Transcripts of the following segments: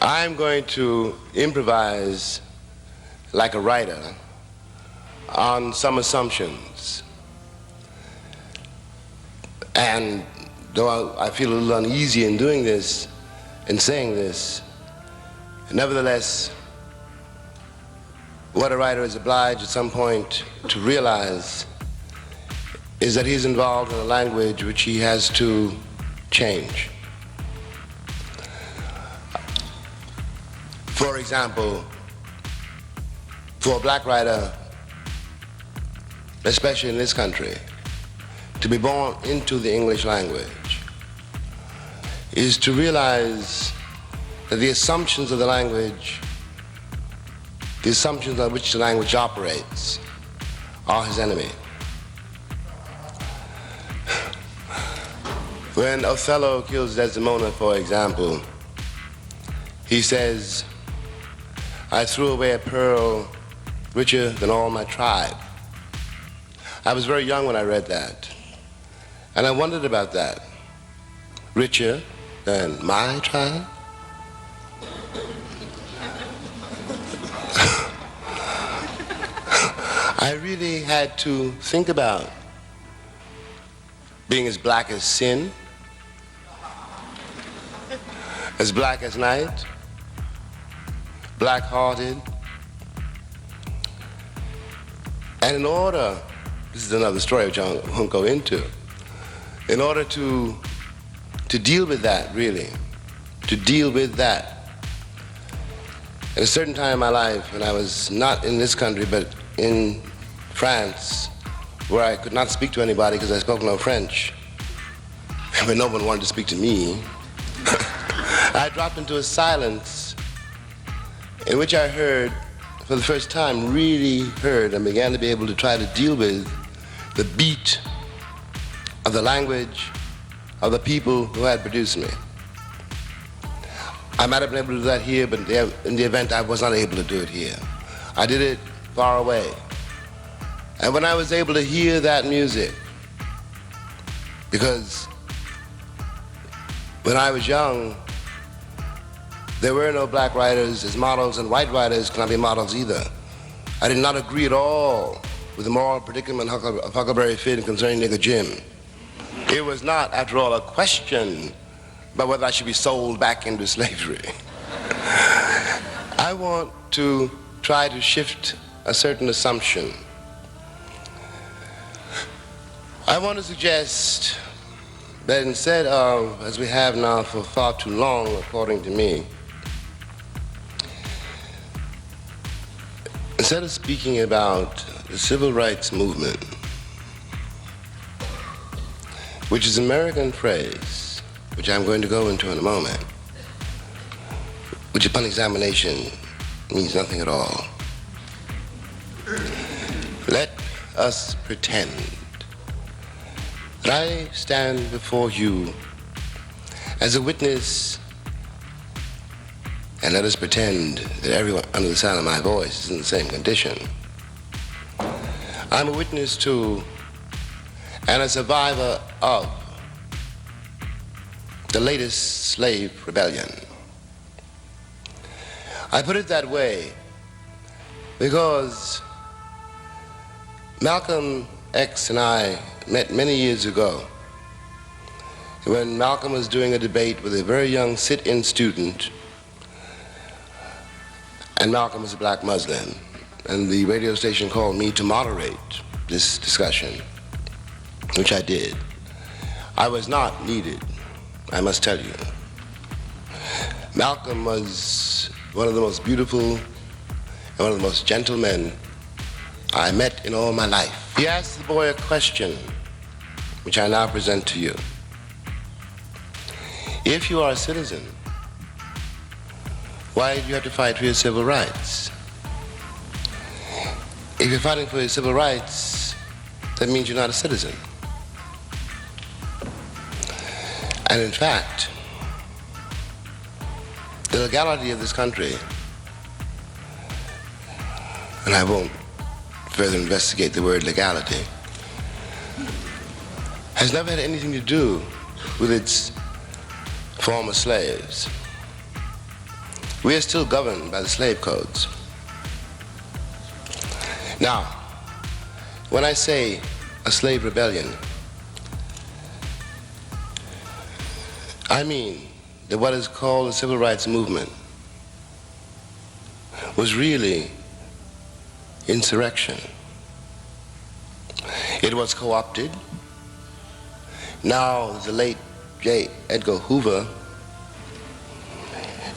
I'm going to improvise like a writer on some assumptions. And though I feel a little uneasy in doing this and saying this, nevertheless, what a writer is obliged at some point to realize is that he's involved in a language which he has to change. For example, for a black writer, especially in this country, to be born into the English language is to realize that the assumptions of the language, the assumptions on which the language operates, are his enemy. When Othello kills Desdemona, for example, he says, "I threw away a pearl richer than all my tribe." I was very young when I read that, and I wondered about that. Richer than my tribe? I really had to think about being as black as sin, as black as night, black-hearted. And in order, this is another story which I won't go into, in order to deal with that, really, to deal with that, at a certain time in my life, when I was not in this country, but in France, where I could not speak to anybody because I spoke no French, but no one wanted to speak to me, I dropped into a silence in which I heard, for the first time, really heard and began to be able to try to deal with the beat of the language of the people who had produced me. I might have been able to do that here, but in the event I was not able to do it here. I did it far away. And when I was able to hear that music, because when I was young, there were no black writers as models, and white writers cannot be models either. I did not agree at all with the moral predicament of Huckleberry Finn concerning Nigger Jim. It was not, after all, a question about whether I should be sold back into slavery. I want to try to shift a certain assumption. I want to suggest that instead of, as we have now for far too long, according to me, instead of speaking about the civil rights movement, which is an American phrase, which I'm going to go into in a moment, which upon examination means nothing at all. Let us pretend that I stand before you as a witness, and let us pretend that everyone under the sound of my voice is in the same condition. I'm a witness to and a survivor of the latest slave rebellion. I put it that way because Malcolm X and I met many years ago when Malcolm was doing a debate with a very young sit-in student, and Malcolm was a black Muslim, and the radio station called me to moderate this discussion, which I did. I was not needed, I must tell you. Malcolm was one of the most beautiful and one of the most gentle men I met in all my life. He asked the boy a question, which I now present to you. If you are a citizen, why do you have to fight for your civil rights? If you're fighting for your civil rights, that means you're not a citizen. And in fact, the legality of this country, and I won't further investigate the word legality, has never had anything to do with its former slaves. we are still governed by the slave codes. Now, when I say a slave rebellion, I mean that what is called the civil rights movement was really insurrection. It was co-opted. Now the late J. Edgar Hoover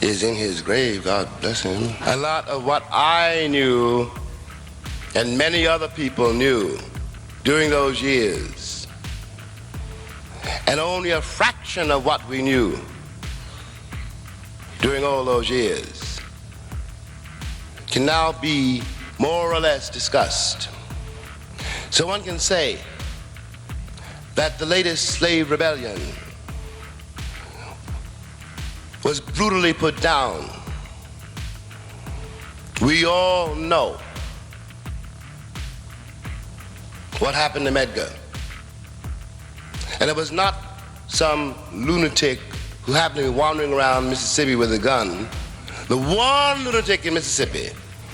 is in his grave, God bless him. A lot of what I knew and many other people knew during those years, and only a fraction of what we knew during all those years, can now be more or less discussed. So one can say that the latest slave rebellion was brutally put down. We all know what happened to Medgar. And it was not some lunatic who happened to be wandering around Mississippi with a gun. The one lunatic in Mississippi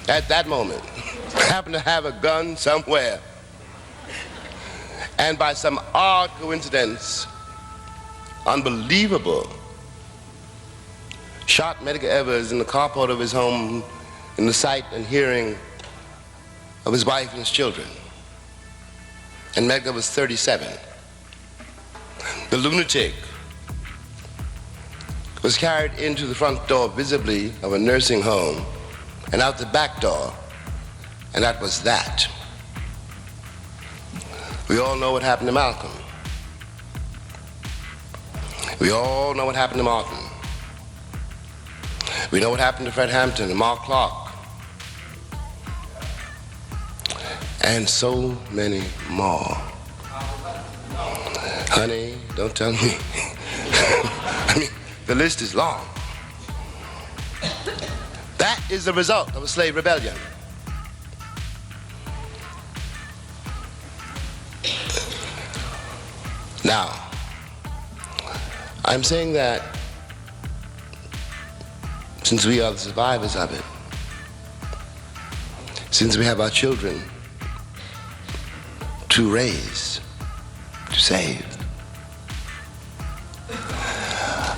at that moment happened to have a gun somewhere, and by some odd coincidence, unbelievable, shot Medgar Evers in the carport of his home in the sight and hearing of his wife and his children. And Medgar was 37. The lunatic was carried into the front door visibly of a nursing home and out the back door, and that was that. We all know what happened to Malcolm. We all know what happened to Martin. We know what happened to Fred Hampton and Mark Clark. And so many more. Honey, don't tell me. I mean, the list is long. That is the result of a slave rebellion. Now, I'm saying that since we are the survivors of it, since we have our children to raise, to save,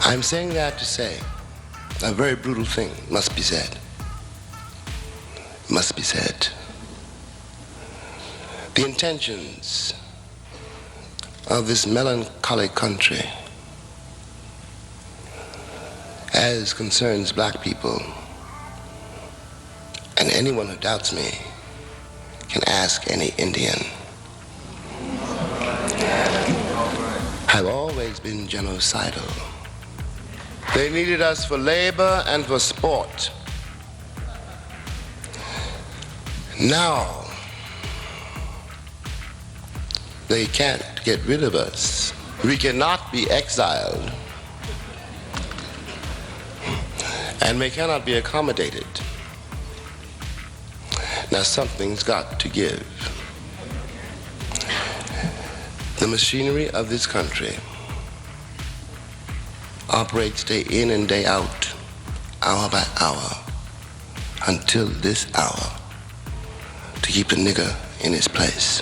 I'm saying that to say a very brutal thing must be said. Must be said. The intentions of this melancholy country as concerns black people, and anyone who doubts me can ask any Indian, have always been genocidal. They needed us for labor and for sport. Now, they can't get rid of us. We cannot be exiled, and we cannot be accommodated. Now something's got to give. The machinery of this country operates day in and day out, hour by hour, until this hour, to keep the nigger in his place.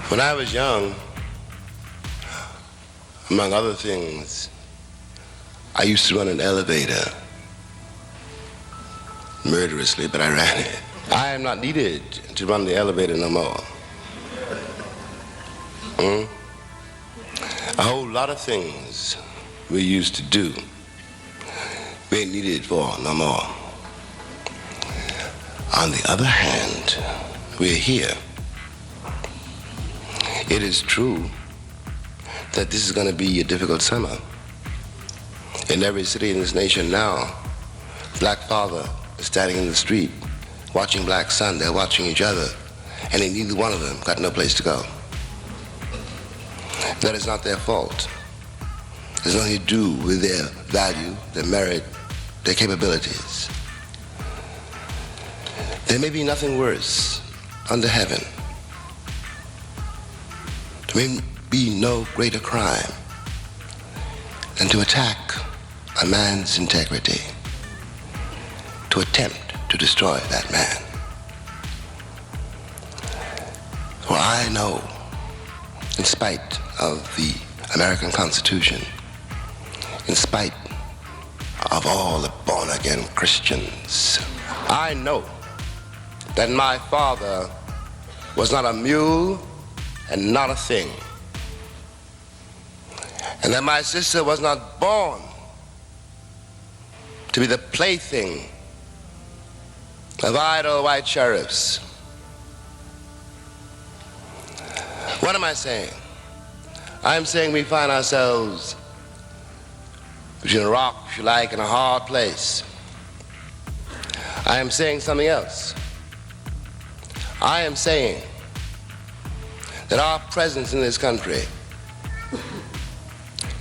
When I was young, among other things, I used to run an elevator murderously, but I ran it. I am not needed to run the elevator no more. A whole lot of things we used to do, we ain't needed for no more. On the other hand, we're here. It is true that this is going to be a difficult summer. In every city in this nation now, black father is standing in the street watching black son. They're watching each other, and neither one of them got no place to go. That is not their fault. It has nothing to do with their value, their merit, their capabilities. There may be nothing worse under heaven. There may be no greater crime than to attack a man's integrity. to attempt to destroy that man. For I know, in spite of the American Constitution, in spite of all the born-again Christians, I know that my father was not a mule and not a thing, and that my sister was not born to be the plaything of idle white sheriffs. What am I saying? I'm saying we find ourselves between a rock, if you like, and a hard place. I am saying something else. I am saying that our presence in this country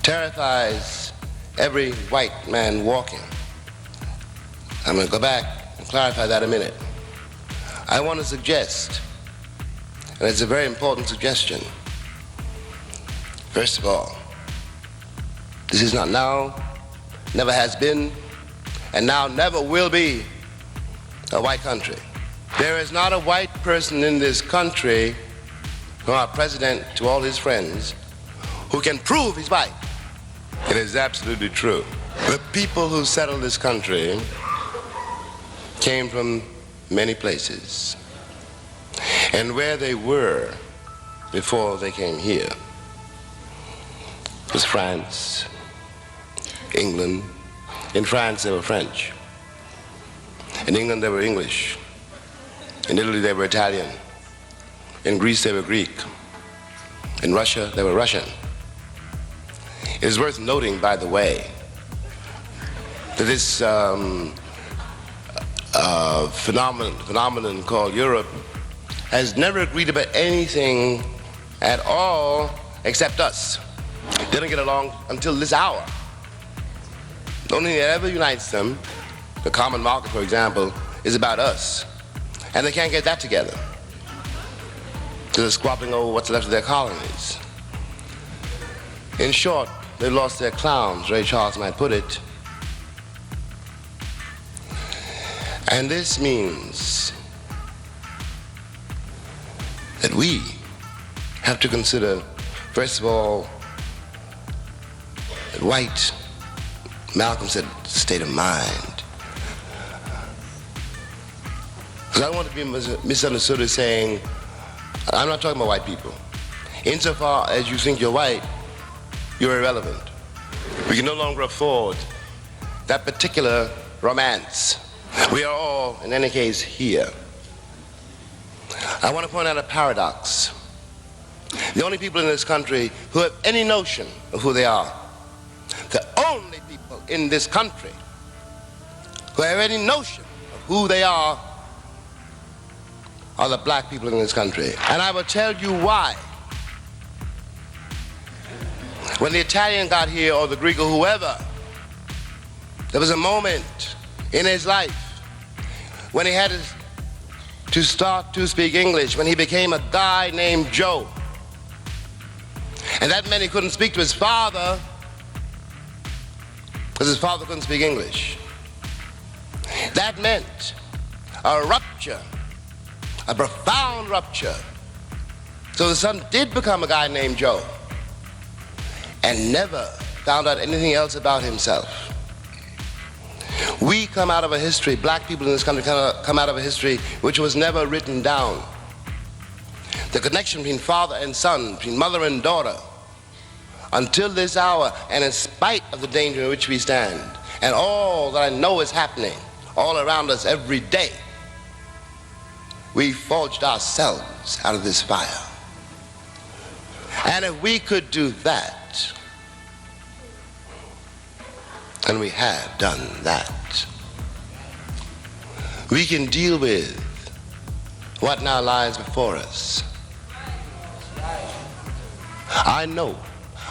terrifies every white man walking. I'm going to go back and clarify that in a minute. I want to suggest, and it's a very important suggestion, first of all, this is not now, never has been, and now never will be a white country. There is not a white person in this country, from our president to all his friends, who can prove he's white. It is absolutely true. The people who settled this country came from many places. And where they were before they came here was France, England. In France, they were French. In England, they were English. In Italy, they were Italian. In Greece, they were Greek. In Russia, they were Russian. It is worth noting, by the way, that this phenomenon called Europe has never agreed about anything at all except us. They don't get along until this hour. The only thing that ever unites them, the common market, for example, is about us. And they can't get that together. So they're squabbling over what's left of their colonies. In short, they've lost their clowns, Ray Charles might put it. And this means that we have to consider, first of all, that white, Malcolm said, state of mind. Because I don't want to be misunderstood as saying, I'm not talking about white people. Insofar as you think you're white, you're irrelevant. We can no longer afford that particular romance. We are all, in any case, here. I want to point out a paradox. The only people in this country who have any notion of who they are, the only people in this country who have any notion of who they are the black people in this country. And I will tell you why. When the Italian got here, or the Greek, or whoever, there was a moment in his life when he had to start to speak English, when he became a guy named Joe. And that meant he couldn't speak to his father because his father couldn't speak English. That meant a rupture, a profound rupture. So the son did become a guy named Joe and never found out anything else about himself. We come out of a history, black people in this country come out of a history which was never written down. The connection between father and son, between mother and daughter, until this hour, and in spite of the danger in which we stand, and all that I know is happening all around us every day, we forged ourselves out of this fire. And if we could do that, and we have done that, we can deal with what now lies before us. I know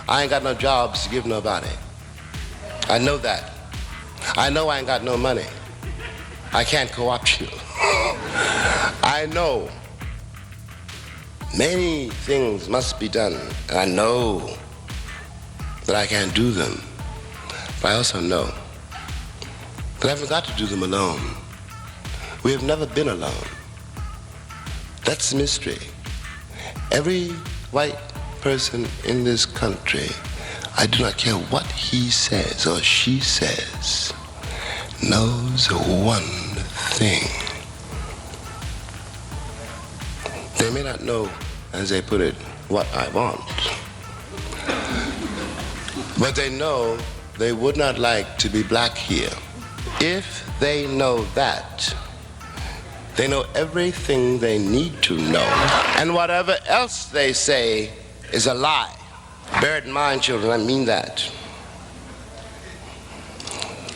I ain't got no jobs to give nobody. I know that. I know I ain't got no money. I can't co-opt you. I know many things must be done, and I know that I can't do them. But I also know that I haven't got to do them alone. We have never been alone. That's the mystery. Every white person in this country, I do not care what he says or she says, knows one thing. They may not know, as they put it, what I want, but they know they would not like to be black here. If they know that, they know everything they need to know. And whatever else they say is a lie. Bear it in mind, children, I mean that.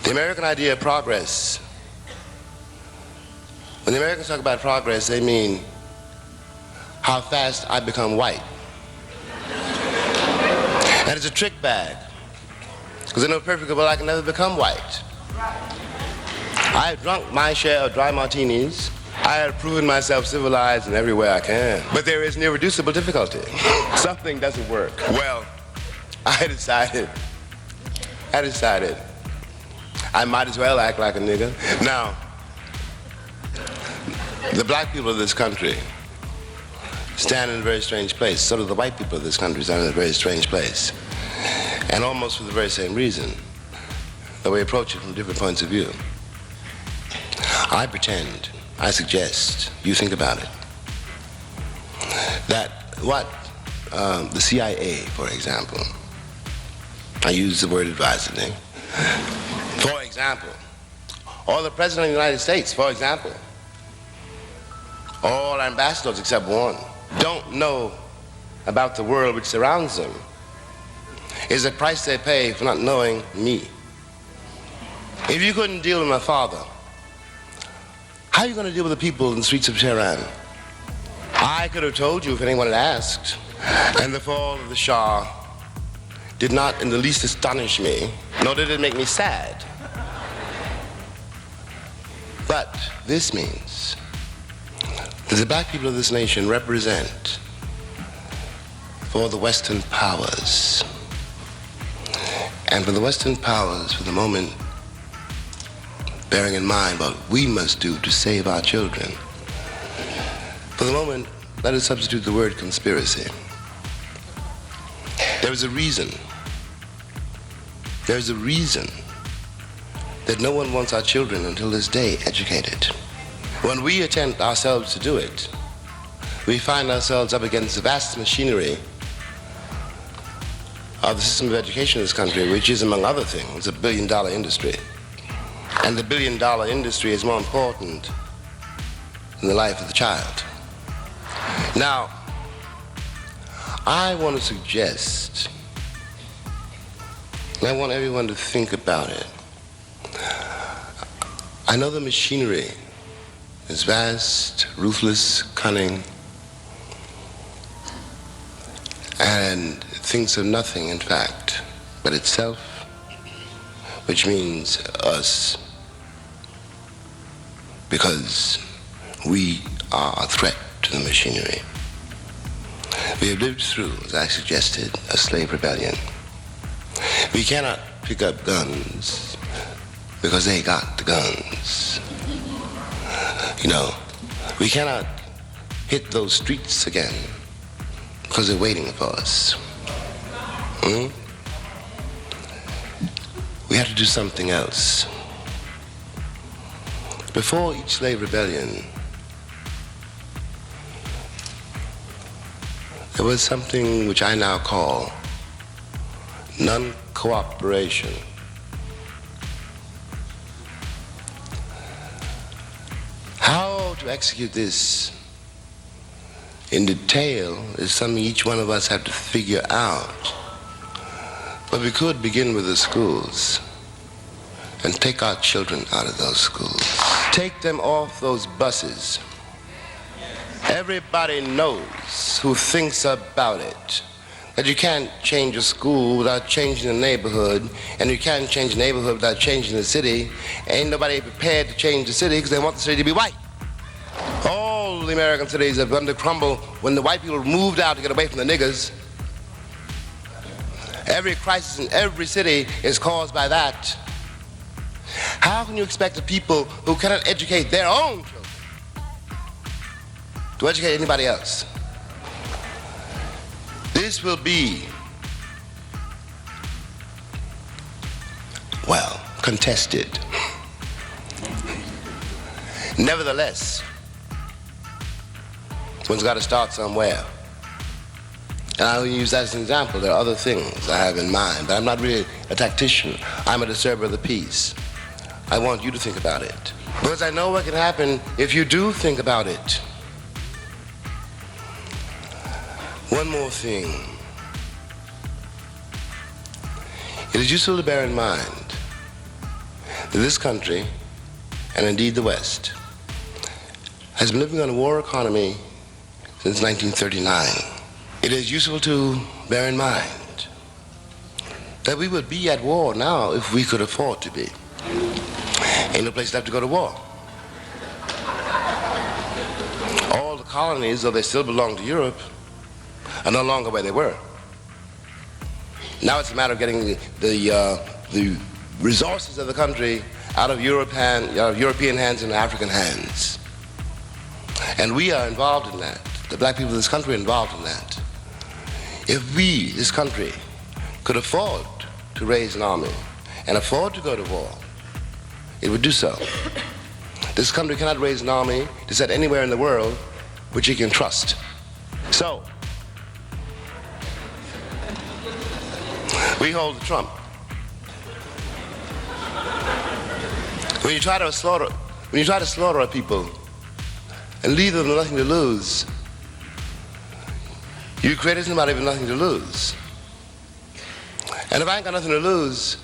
The American idea of progress, when the Americans talk about progress, they mean how fast I become white. And it's a trick bag, because they know perfectly well I can never become white. I have drunk my share of dry martinis. I have proven myself civilized in every way I can. But there is an irreducible difficulty. Something doesn't work. Well, I decided I might as well act like a nigger. Now, the black people of this country stand in a very strange place. So do the white people of this country stand in a very strange place. And almost for the very same reason, though we approach it from different points of view. I pretend, I suggest, you think about it, that what the CIA, for example, I use the word advisedly, for example, or the President of the United States, for example, all ambassadors except one, don't know about the world which surrounds them, is the price they pay for not knowing me. If you couldn't deal with my father, how are you going to deal with the people in the streets of Tehran? I could have told you if anyone had asked. And the fall of the Shah did not in the least astonish me, nor did it make me sad. But this means that the black people of this nation represent for the Western powers. And for the Western powers, for the moment, bearing in mind what we must do to save our children. For the moment, let us substitute the word conspiracy. There is a reason that no one wants our children until this day educated. When we attempt ourselves to do it, we find ourselves up against the vast machinery of the system of education in this country, which is, among other things, a billion-dollar industry. And the billion-dollar industry is more important than the life of the child. Now, I want to suggest, and I want everyone to think about it. I know the machinery is vast, ruthless, cunning, and thinks of nothing, in fact, but itself, which means us, because we are a threat to the machinery. We have lived through, as I suggested, a slave rebellion. We cannot pick up guns because they got the guns. You know, we cannot hit those streets again because they're waiting for us. We have to do something else. Before each slave rebellion, there was something which I now call non-cooperation. How to execute this in detail is something each one of us have to figure out. But we could begin with the schools and take our children out of those schools. Take them off those buses. Everybody knows who thinks about it that you can't change a school without changing the neighborhood, and you can't change the neighborhood without changing the city. Ain't nobody prepared to change the city because they want the city to be white. All the American cities have begun to crumble when the white people moved out to get away from the niggers. Every crisis in every city is caused by that. How can you expect the people who cannot educate their own children to educate anybody else? This will be, well, contested. Nevertheless, one's got to start somewhere. And I'll use that as an example. There are other things I have in mind, but I'm not really a tactician. I'm a disturber of the peace. I want you to think about it, because I know what can happen if you do think about it. One more thing. It is useful to bear in mind that this country, and indeed the West, has been living on a war economy since 1939. It is useful to bear in mind that we would be at war now if we could afford to be. Ain't no place left to go to war. All the colonies, though they still belong to Europe, are no longer where they were. Now it's a matter of getting the resources of the country out of European hands into African hands. And we are involved in that. The black people of this country are involved in that. If we, this country, could afford to raise an army and afford to go to war, it would do so. This country cannot raise an army to set anywhere in the world which it can trust. So, we hold the trump. When you try to slaughter a people and leave them with nothing to lose, you created somebody with nothing to lose. And if I ain't got nothing to lose,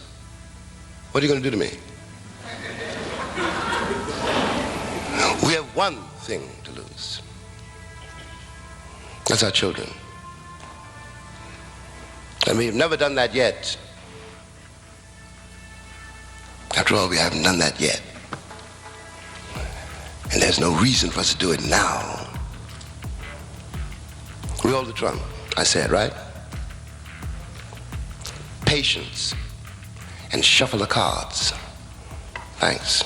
what are you going to do to me? We have one thing to lose. That's our children. And we've never done that yet. After all, we haven't done that yet. And there's no reason for us to do it now. We hold the drum, I said, right? Patience and shuffle the cards. Thanks.